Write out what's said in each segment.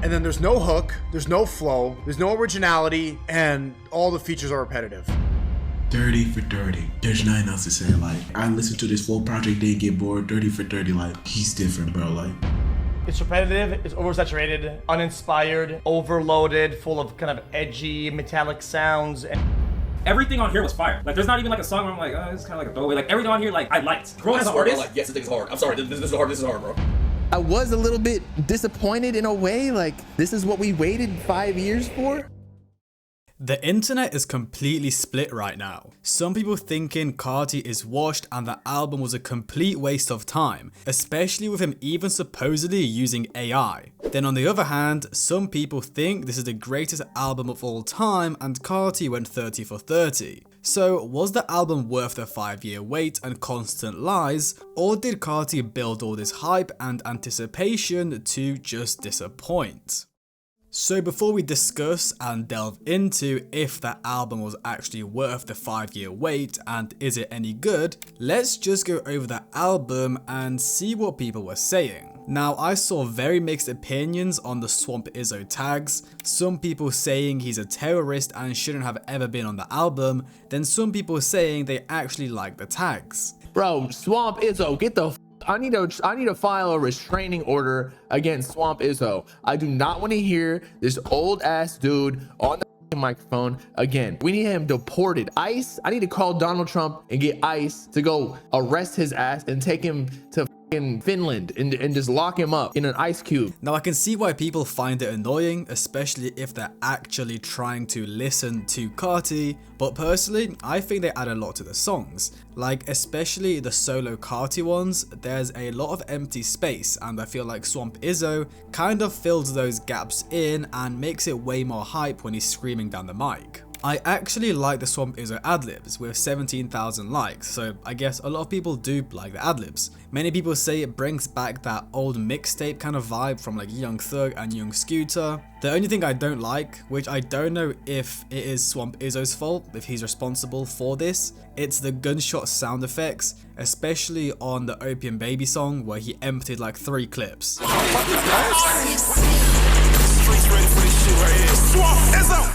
And then there's no hook, there's no flow, there's no originality, and all the features are repetitive. Dirty for dirty. There's nothing else to say. Like, I listened to this full project, didn't get bored. Dirty for dirty, like, he's different, bro. Like, it's repetitive, it's oversaturated, uninspired, overloaded, full of kind of edgy, metallic sounds. Everything on here was fire. Like, there's not even like a song where I'm like, oh, it's kind of like a throwaway. Like, everything on here, like, I liked. As an artist, like, yes, this thing's hard. I'm sorry, this is hard, bro. I was a little bit disappointed in a way, like, this is what we waited 5 years for? The internet is completely split right now. Some people thinking Carti is washed and the album was a complete waste of time, especially with him even supposedly using AI. Then on the other hand, some people think this is the greatest album of all time and Carti went 30 for 30. So was the album worth the 5-year wait and constant lies, or did Carti build all this hype and anticipation to just disappoint? So before we discuss and delve into if that album was actually worth the 5-year wait and is it any good, let's just go over the album and see what people were saying. Now, I saw very mixed opinions on the Swamp Izzo tags, some people saying he's a terrorist and shouldn't have ever been on the album, then some people saying they actually like the tags. Bro, Swamp Izzo, get the I need to file a restraining order against Swamp Izzo. I do not want to hear this old ass dude on the microphone again. We need him deported. ICE, I need to call Donald Trump and get ICE to go arrest his ass and take him to in Finland and just lock him up in an ice cube. Now I can see why people find it annoying, especially if they're actually trying to listen to Carti, but personally I think they add a lot to the songs. Like especially the solo Carti ones, there's a lot of empty space and I feel like Swamp Izzo kind of fills those gaps in and makes it way more hype when he's screaming down the mic. I actually like the Swamp Izzo adlibs with 17,000 likes, so I guess a lot of people do like the adlibs. Many people say it brings back that old mixtape kind of vibe from like Young Thug and Young Scooter. The only thing I don't like, which I don't know if it is Swamp Izzo's fault, if he's responsible for this, it's the gunshot sound effects, especially on the Opium Baby song where he emptied like 3 clips.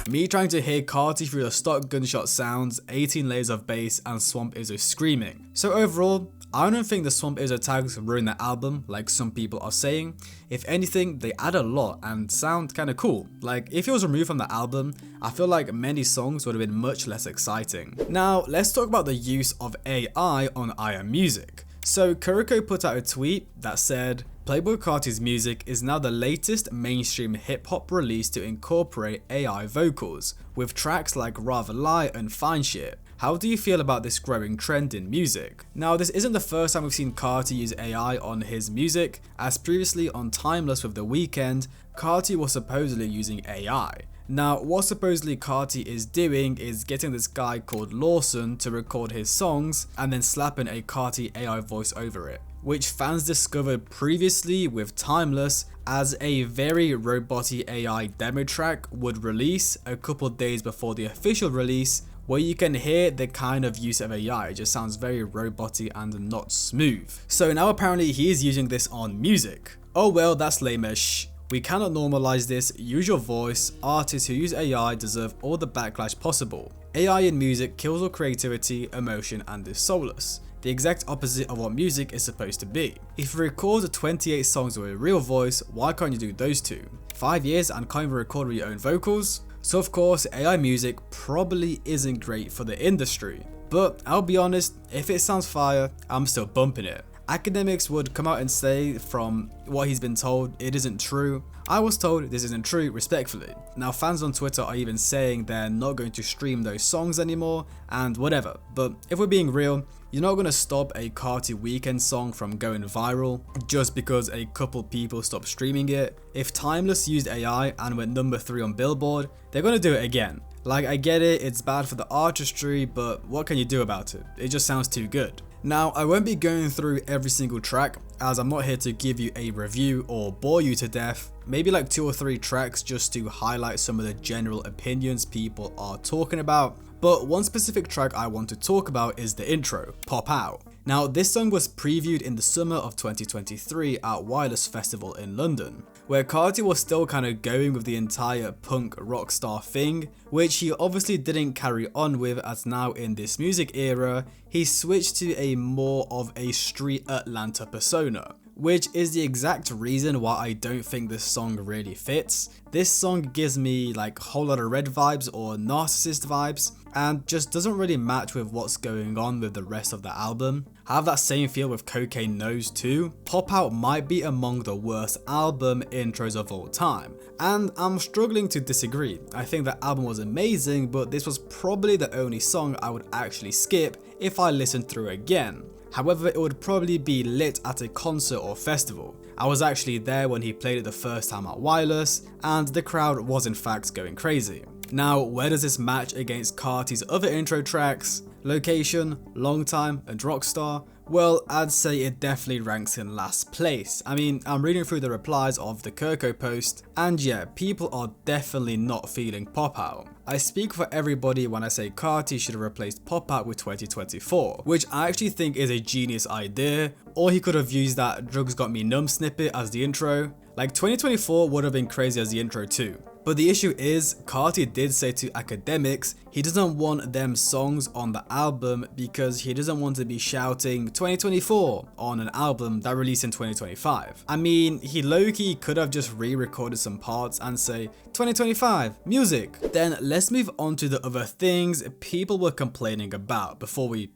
Me trying to hear Carti through the stock gunshot sounds, 18 layers of bass and Swamp Izzo screaming. So overall, I don't think the Swamp Izzo tags ruin the album like some people are saying. If anything, they add a lot and sound kinda cool. Like if it was removed from the album, I feel like many songs would have been much less exciting. Now let's talk about the use of AI on iMusic. So Kuriko put out a tweet that said, Playboi Carti's music is now the latest mainstream hip-hop release to incorporate AI vocals, with tracks like Rather Lie and Fine Shit. How do you feel about this growing trend in music? Now this isn't the first time we've seen Carti use AI on his music, as previously on Timeless with The Weeknd, Carti was supposedly using AI. Now what supposedly Carti is doing is getting this guy called Lawson to record his songs and then slapping a Carti AI voice over it, which fans discovered previously with Timeless as a very robot-y AI demo track would release a couple days before the official release, where you can hear the kind of use of AI. It just sounds very robot-y and not smooth. So now apparently he is using this on music. Oh well, that's lame-ish. We cannot normalize this. Use your voice. Artists who use AI deserve all the backlash possible. AI in music kills all creativity, emotion, and is soulless. The exact opposite of what music is supposed to be. If you record 28 songs with a real voice, why can't you do those two? 5 years and can't even record with your own vocals? So of course, AI music probably isn't great for the industry. But I'll be honest, if it sounds fire, I'm still bumping it. Academics would come out and say from what he's been told, it isn't true. I was told this isn't true, respectfully. Now fans on Twitter are even saying they're not going to stream those songs anymore and whatever. But if we're being real, you're not going to stop a Carti Weeknd song from going viral just because a couple people stopped streaming it. If Timeless used AI and went number 3 on Billboard, they're going to do it again. Like I get it, it's bad for the artistry, but what can you do about it? It just sounds too good. Now, I won't be going through every single track as I'm not here to give you a review or bore you to death. Maybe like 2 or 3 tracks just to highlight some of the general opinions people are talking about. But one specific track I want to talk about is the intro, Pop Out. Now, this song was previewed in the summer of 2023 at Wireless Festival in London, where Carti was still kind of going with the entire punk rock star thing, which he obviously didn't carry on with, as now in this music era, he switched to a more of a street Atlanta persona, which is the exact reason why I don't think this song really fits. This song gives me like Whole Lotta Red vibes or Narcissist vibes, and just doesn't really match with what's going on with the rest of the album. I have that same feel with Cocaine Nose too. Pop Out might be among the worst album intros of all time, and I'm struggling to disagree. I think the album was amazing, but this was probably the only song I would actually skip if I listened through again. However, it would probably be lit at a concert or festival. I was actually there when he played it the first time at Wireless, and the crowd was in fact going crazy. Now, where does this match against Carti's other intro tracks? Location, Long Time, and Rockstar? Well, I'd say it definitely ranks in last place. I mean, I'm reading through the replies of the Kirko post, and yeah, people are definitely not feeling Pop Out. I speak for everybody when I say Carti should have replaced Pop Out with 2024, which I actually think is a genius idea, or he could have used that Drugs Got Me Numb snippet as the intro. Like 2024 would have been crazy as the intro too. But the issue is, Carti did say to academics he doesn't want them songs on the album because he doesn't want to be shouting 2024 on an album that released in 2025. I mean, he low-key could have just re-recorded some parts and say 2025 music. Then let's move on to the other things people were complaining about before we,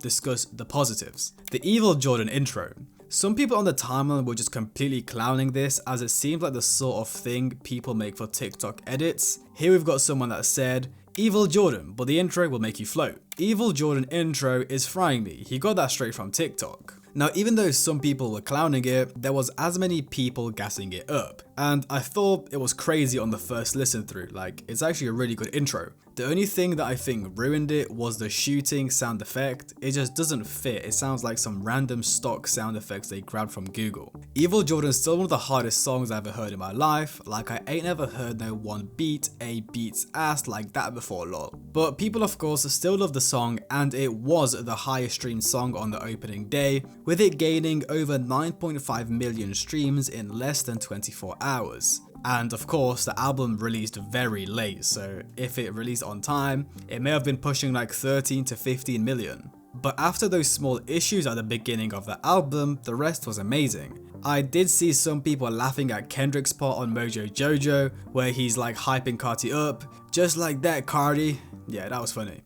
discuss the positives. The Evil Jordan intro. Some people on the timeline were just completely clowning this, as it seemed like the sort of thing people make for TikTok edits. Here we've got someone that said, Evil Jordan, but the intro will make you float. Evil Jordan intro is frying me. He got that straight from TikTok. Now, even though some people were clowning it, there was as many people gassing it up. And I thought it was crazy on the first listen through, like it's actually a really good intro. The only thing that I think ruined it was the shooting sound effect. It just doesn't fit. It sounds like some random stock sound effects they grabbed from Google. Evil Jordan is still one of the hardest songs I've ever heard in my life. Like, I ain't never heard no one beat a beat's ass like that before, lol. But people of course still love the song, and it was the highest streamed song on the opening day, with it gaining over 9.5 million streams in less than 24 hours. And of course, the album released very late, so if it released on time, it may have been pushing like 13 to 15 million. But after those small issues at the beginning of the album, the rest was amazing. I did see some people laughing at Kendrick's part on Mojo Jojo, where he's like hyping Carti up, just like that Carti. Yeah, that was funny.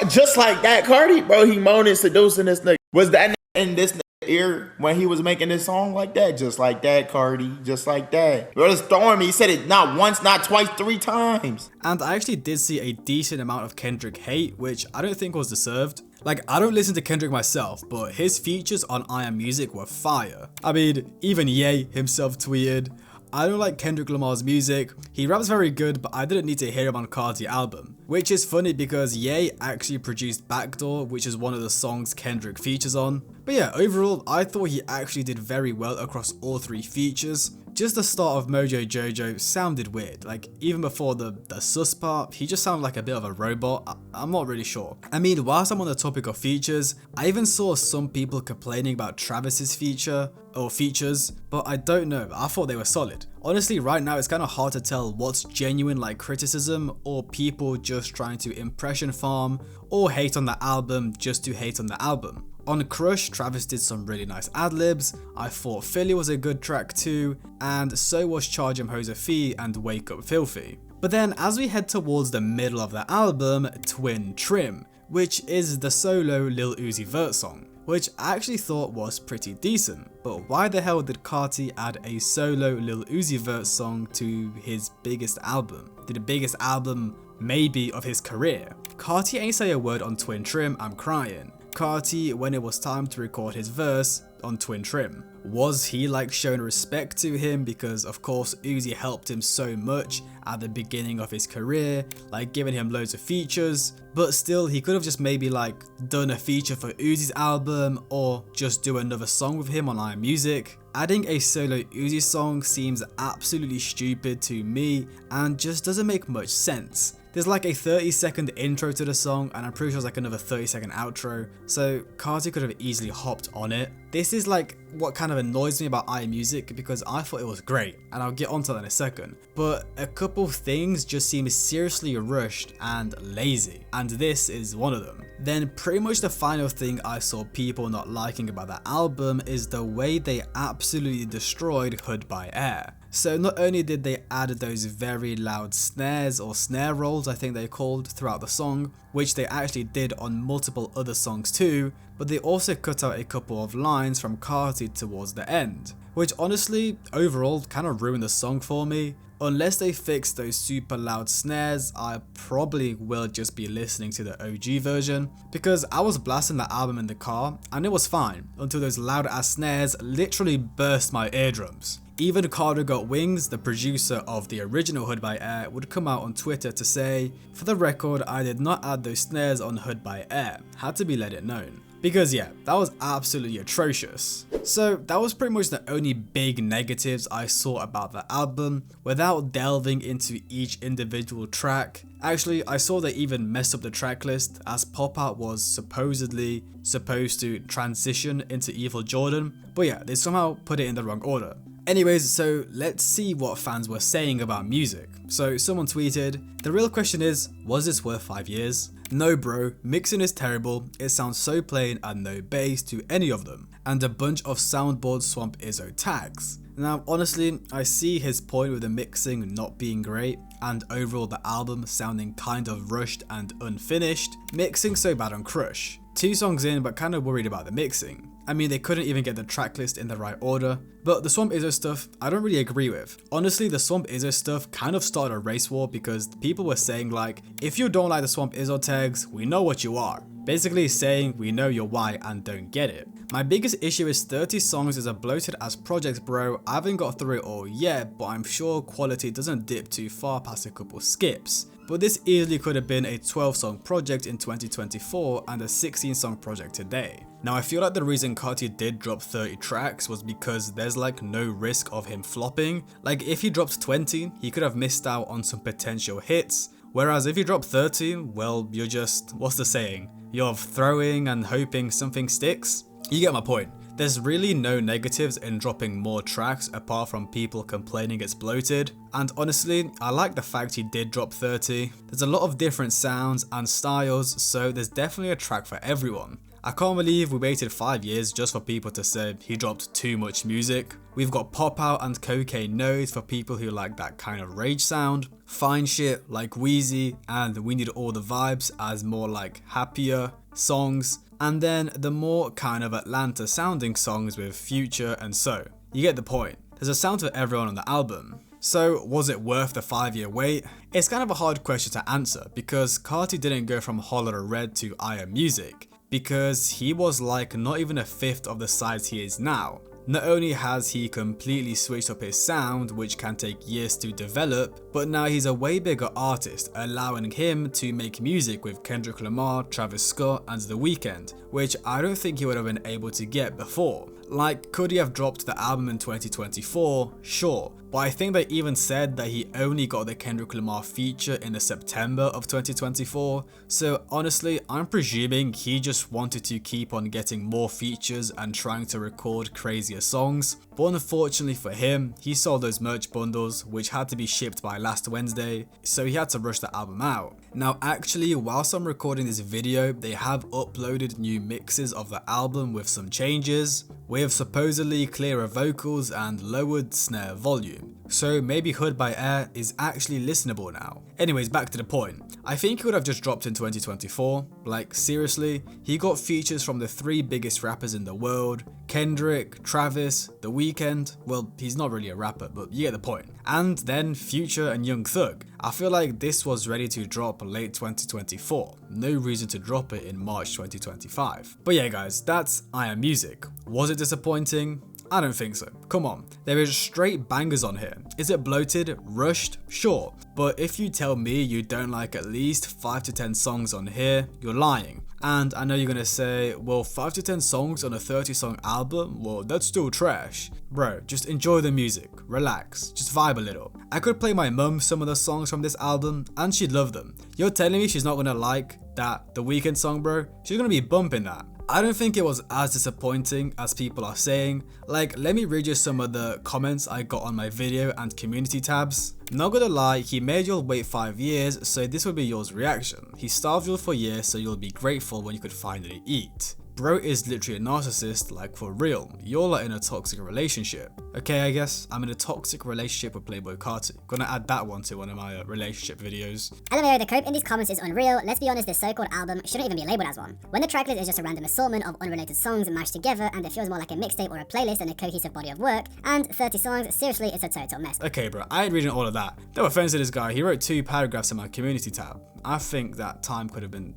Just like that Carti, bro, he moaning, seducing this nigga. Was that in this nigga ear when he was making this song like that? Just like that Carti, just like that. Bro, it's throwing me. He said it not once, not twice, 3 times. And I actually did see a decent amount of Kendrick hate, which I don't think was deserved. Like, I don't listen to Kendrick myself, but his features on I Am Music were fire. I mean, even Ye himself tweeted, I don't like Kendrick Lamar's music. He raps very good, but I didn't need to hear him on Carti album. Which is funny because Ye actually produced Backdoor, which is one of the songs Kendrick features on. But yeah, overall, I thought he actually did very well across all 3 features. Just the start of Mojo Jojo sounded weird. Like, even before the sus part, he just sounded like a bit of a robot. I'm not really sure. I mean, whilst I'm on the topic of features, I even saw some people complaining about Travis's features, but I don't know. I thought they were solid. Honestly, right now it's kind of hard to tell what's genuine like criticism or people just trying to impression farm or hate on the album just to hate on the album. On Crush, Travis did some really nice ad-libs. I thought Philly was a good track too, and so was Charge Him Hose a Fee and Wake Up Filthy. But then as we head towards the middle of the album, Twin Trim, which is the solo Lil Uzi Vert song, which I actually thought was pretty decent. But why the hell did Carti add a solo Lil Uzi Vert song to his biggest album? The biggest album maybe of his career. Carti ain't say a word on Twin Trim, I'm crying. Carti when it was time to record his verse on Twin Trim. Was he like showing respect to him because of course Uzi helped him so much at the beginning of his career, like giving him loads of features, but still he could have just maybe like done a feature for Uzi's album or just do another song with him on iMusic. Adding a solo Uzi song seems absolutely stupid to me and just doesn't make much sense. There's like a 30-second intro to the song and I'm pretty sure there's like another 30-second outro, so Carti could have easily hopped on it. This is like what kind of annoys me about iMusic because I thought it was great and I'll get onto that in a second, but a couple things just seem seriously rushed and lazy, and this is one of them. Then pretty much the final thing I saw people not liking about that album is the way they absolutely destroyed Hood by Air. So not only did they add those very loud snares or snare rolls I think they're called throughout the song, which they actually did on multiple other songs too, but they also cut out a couple of lines from Carti towards the end, which honestly overall kind of ruined the song for me. Unless they fix those super loud snares, I probably will just be listening to the OG version, because I was blasting the album in the car and it was fine until those loud ass snares literally burst my eardrums. Even Carter Got Wings, the producer of the original Hood by Air, would come out on Twitter to say, "For the record, I did not add those snares on Hood by Air, had to be let it known." Because yeah, that was absolutely atrocious. So that was pretty much the only big negatives I saw about the album without delving into each individual track. Actually, I saw they even messed up the track list as Pop Out was supposedly supposed to transition into Evil Jordan, but yeah, they somehow put it in the wrong order. Anyways, so let's see what fans were saying about music. So someone tweeted, "The real question is, was this worth 5 years? No bro, mixing is terrible, it sounds so plain and no bass to any of them, and a bunch of soundboard Swamp Izzo tags." Now honestly, I see his point with the mixing not being great and overall the album sounding kind of rushed and unfinished. Mixing so bad on Crush. 2 songs in but kind of worried about the mixing. I mean, they couldn't even get the tracklist in the right order, but the Swamp Izzo stuff I don't really agree with. Honestly, the Swamp Izzo stuff kind of started a race war because people were saying like, if you don't like the Swamp Izzo tags, we know what you are. Basically saying we know your why and don't get it. My biggest issue is 30 songs is a bloated ass project bro. I haven't got through it all yet, but I'm sure quality doesn't dip too far past a couple skips. But this easily could have been a 12-song project in 2024 and a 16-song project today. Now I feel like the reason Carti did drop 30 tracks was because there's like no risk of him flopping. Like if he dropped 20, he could have missed out on some potential hits. Whereas if you drop 30, well, you're just, what's the saying? You're throwing and hoping something sticks? You get my point. There's really no negatives in dropping more tracks apart from people complaining it's bloated. And honestly, I like the fact he did drop 30. There's a lot of different sounds and styles, so there's definitely a track for everyone. I can't believe we waited 5 years just for people to say he dropped too much music. We've got Pop Out and Cocaine Nose for people who like that kind of rage sound. Fine Shit like Wheezy and We Need All the Vibes as more like happier songs. And then the more kind of Atlanta sounding songs with Future and So. You get the point. There's a sound for everyone on the album. So was it worth the 5-year wait? It's kind of a hard question to answer because Carti didn't go from Hollow Red to iMusic, because he was like not even a fifth of the size he is now. Not only has he completely switched up his sound, which can take years to develop, but now he's a way bigger artist, allowing him to make music with Kendrick Lamar, Travis Scott and The Weeknd, which I don't think he would have been able to get before. Like, could he have dropped the album in 2024? Sure, but I think they even said that he only got the Kendrick Lamar feature in the September of 2024, so honestly, I'm presuming he just wanted to keep on getting more features and trying to record crazier songs. But unfortunately for him, he sold those merch bundles, which had to be shipped by last Wednesday, so he had to rush the album out. Now actually, whilst I'm recording this video, they have uploaded new mixes of the album with some changes, with supposedly clearer vocals and lowered snare volume. So maybe Hood by Air is actually listenable now. Anyways, back to the point. I think he would have just dropped in 2024. Like seriously, he got features from the 3 biggest rappers in the world, Kendrick, Travis, The Weeknd. Well, he's not really a rapper, but you get the point. And then Future and Young Thug. I feel like this was ready to drop late 2024. No reason to drop it in March 2025. But yeah guys, that's iMusic. Was it disappointing? I don't think so. Come on, there is straight bangers on here. Is it bloated, rushed? Sure. But if you tell me you don't like at least 5 to 10 songs on here, you're lying. And I know you're gonna say, well, 5 to 10 songs on a 30 song album? Well, that's still trash. Bro, just enjoy the music, relax, just vibe a little. I could play my mum some of the songs from this album and she'd love them. You're telling me she's not gonna like that The Weeknd song, bro? She's gonna be bumping that. I don't think it was as disappointing as people are saying. Like, let me read you some of the comments I got on my video and community tabs. Not gonna lie, he made you wait 5 years, so this would be yours reaction. He starved you for years, so you'll be grateful when you could finally eat. Bro is literally a narcissist, like for real. You're like in a toxic relationship. Okay, I guess I'm in a toxic relationship with Playboi Carti. Gonna add that one to one of my relationship videos. LMAO, the cope in these comments is unreal. Let's be honest, this so-called album shouldn't even be labeled as one. When the tracklist is just a random assortment of unrelated songs mashed together and it feels more like a mixtape or a playlist than a cohesive body of work, and 30 songs, seriously, it's a total mess. Okay, bro, I ain't reading all of that. No offense to this guy, he wrote 2 paragraphs in my community tab. I think that time could have been,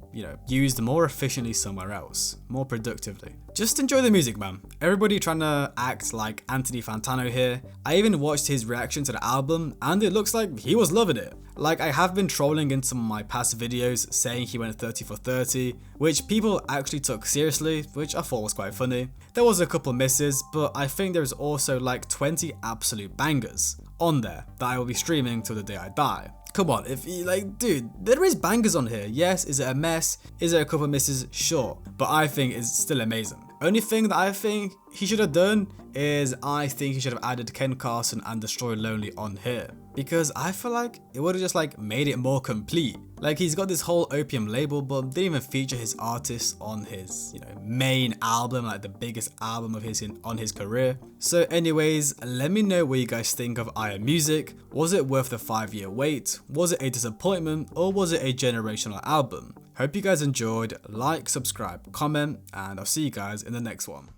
used more efficiently somewhere else, more productively. Just enjoy the music, man. Everybody trying to act like Anthony Fantano here. I even watched his reaction to the album and it looks like he was loving it. Like, I have been trolling in some of my past videos saying he went 30 for 30, which people actually took seriously, which I thought was quite funny. There was a couple misses, but I think there's also like 20 absolute bangers on there that I will be streaming till the day I die. Come on, if you dude, there is bangers on here. Yes, is it a mess? Is there a couple misses? Sure, but I think it's still amazing. Only thing that I think he should have done is I think he should have added Ken Carson and Destroy Lonely on here, because I feel like it would have just made it more complete. Like, he's got this whole Opium label, but didn't even feature his artists on his main album, like the biggest album of his on his career. So anyways, let me know what you guys think of Iron Music. Was it worth the 5-year wait? Was it a disappointment, or was it a generational album? Hope you guys enjoyed. Like, subscribe, comment, and I'll see you guys in the next one.